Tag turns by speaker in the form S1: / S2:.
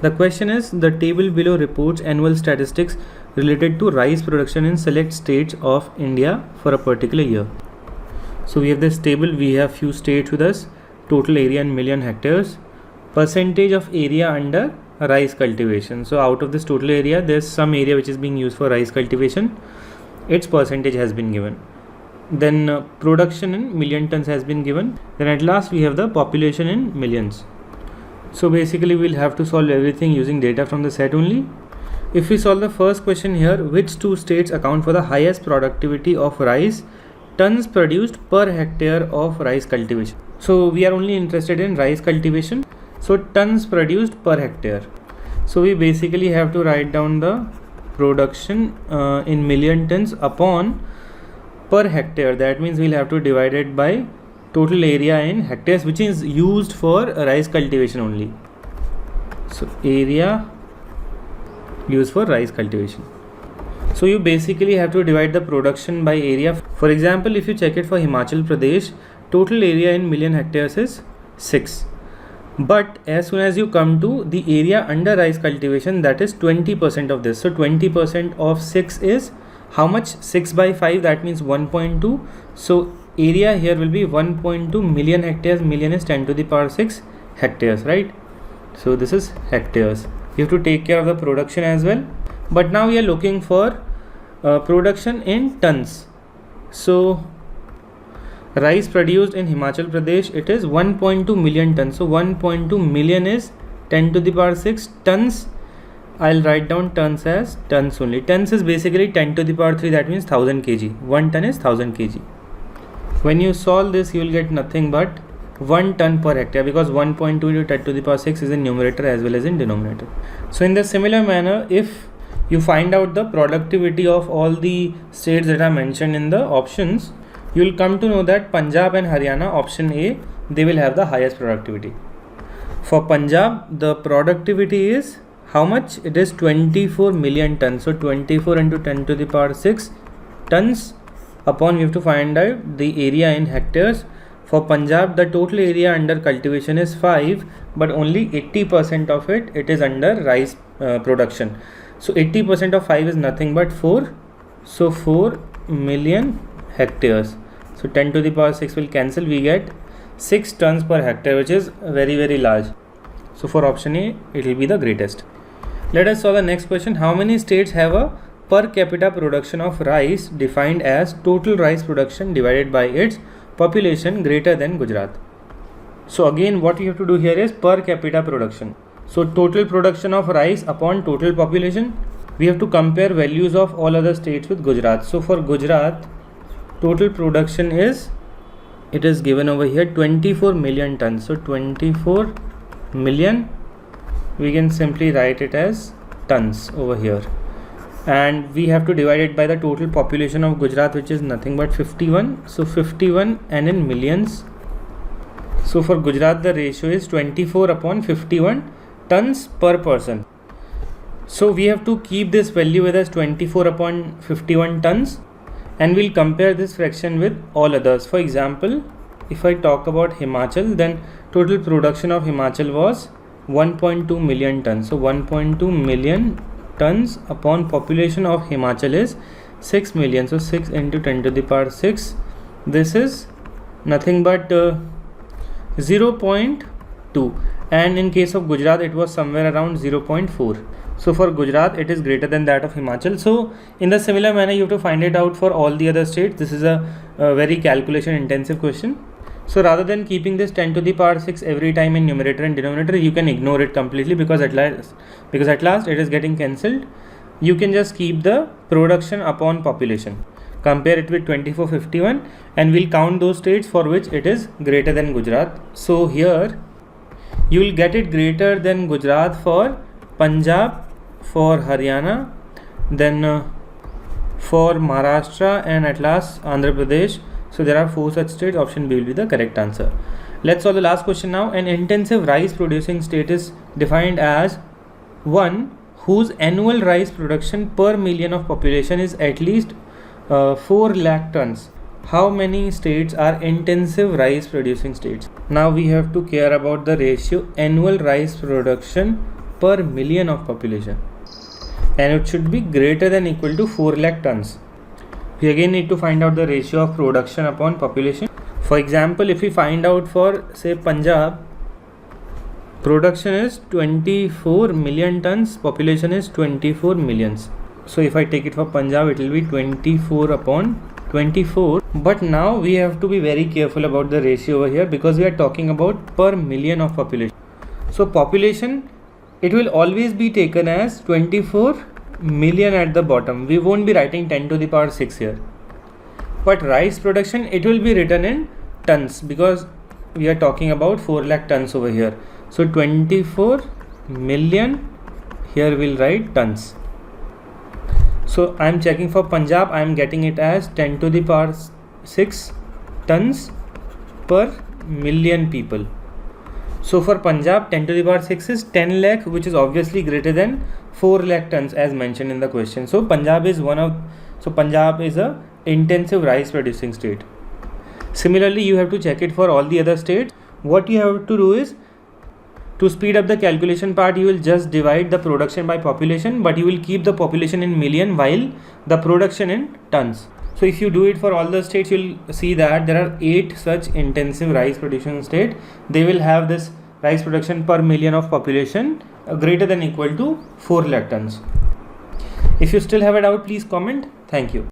S1: The question is, the table below reports annual statistics related to rice production in select states of India for a particular year. So we have this table, we have few states with us, total area in million hectares, percentage of area under rice cultivation. So out of this total area, there's some area which is being used for rice cultivation, its percentage has been given. Then production in million tons has been given. Then at last we have the population in millions. So basically we'll have to solve everything using data from the set only. If we solve the first question here, which two states account for the highest productivity of rice tons produced per hectare of rice cultivation? So we are only interested in rice cultivation. So tons produced per hectare. So we basically have to write down the production in million tons upon per hectare. That means we'll have to divide it by total area in hectares, which is used for rice cultivation only. So area used for rice cultivation. So you basically have to divide the production by area. For example, if you check it for Himachal Pradesh, total area in million hectares is 6. But as soon as you come to the area under rice cultivation, that is 20% of this. So 20% of 6 is how much? 6 by 5, that means 1.2. So area here will be 1.2 million hectares. Million is 10 to the power 6 hectares, right? So this is hectares. You have to take care of the production as well. But now we are looking for production in tons. So rice produced in Himachal Pradesh, it is 1.2 million tons. So 1.2 million is 10 to the power 6 tons. I'll write down tons as tons only. Tons is basically 10 to the power 3, that means 1000 kg. 1 ton is 1000 kg. When you solve this, you will get nothing but 1 ton per hectare, because 1.2 into 10 to the power 6 is in numerator as well as in denominator. So in the similar manner, if you find out the productivity of all the states that are mentioned in the options, you will come to know that Punjab and Haryana, option A, they will have the highest productivity. For Punjab, the productivity is how much? It is 24 million tons. So 24 into 10 to the power 6 tons upon, we have to find out the area in hectares. For Punjab, the total area under cultivation is 5, but only 80% of it is under rice production. So 80% of 5 is nothing but 4. So 4 million hectares. So 10 to the power 6 will cancel. We get 6 tons per hectare, which is very, very large. So for option A, it will be the greatest. Let us solve the next question. How many states have a per capita production of rice defined as total rice production divided by its population greater than Gujarat? So again, what you have to do here is per capita production. So total production of rice upon total population. We have to compare values of all other states with Gujarat. So for Gujarat, total production is, it is given over here, 24 million tons. So 24 million, we can simply write it as tons over here. And we have to divide it by the total population of Gujarat, which is nothing but 51. So 51 and in millions. So for Gujarat, the ratio is 24 upon 51 tons per person. So we have to keep this value with us 24 upon 51 tons, and we'll compare this fraction with all others. For example, if I talk about Himachal, then total production of Himachal was 1.2 million tons. So 1.2 million tons upon population of Himachal is 6 million. So 6 into 10 to the power 6. This is nothing but 0.2. And in case of Gujarat, it was somewhere around 0.4. So for Gujarat, it is greater than that of Himachal. So in the similar manner, you have to find it out for all the other states. This is a very calculation intensive question. So rather than keeping this 10 to the power 6 every time in numerator and denominator, you can ignore it completely, because at last it is getting cancelled. You can just keep the production upon population. Compare it with 2451, and we'll count those states for which it is greater than Gujarat. So here you will get it greater than Gujarat for Punjab, for Haryana, then for Maharashtra, and at last Andhra Pradesh. So there are 4 such states. Option B will be the correct answer. Let's solve the last question now. An intensive rice producing state is defined as one whose annual rice production per million of population is at least 4 lakh tons. How many states are intensive rice producing states? Now we have to care about the ratio annual rice production per million of population, and it should be greater than equal to 4 lakh tons. We again need to find out the ratio of production upon population. For example, if we find out for say Punjab, production is 24 million tons, population is 24 millions. So if I take it for Punjab, it will be 24 upon 24. But now we have to be very careful about the ratio over here, because we are talking about per million of population. So population, it will always be taken as 24 million at the bottom. We won't be writing 10 to the power 6 here. But rice production, it will be written in tons, because we are talking about 4 lakh tons over here. So 24 million, here we'll write tons. So I am checking for Punjab, I am getting it as 10 to the power 6 tons per million people. So for Punjab, 10 to the power 6 is 10 lakh, which is obviously greater than 4 lakh tons as mentioned in the question. So Punjab is a intensive rice producing state. Similarly, you have to check it for all the other states. What you have to do is, to speed up the calculation part, you will just divide the production by population, but you will keep the population in million while the production in tons. So if you do it for all the states, you will see that there are 8 such intensive rice production states. They will have this rice production per million of population greater than equal to 4 lakh tons. If you still have a doubt, please comment. Thank you.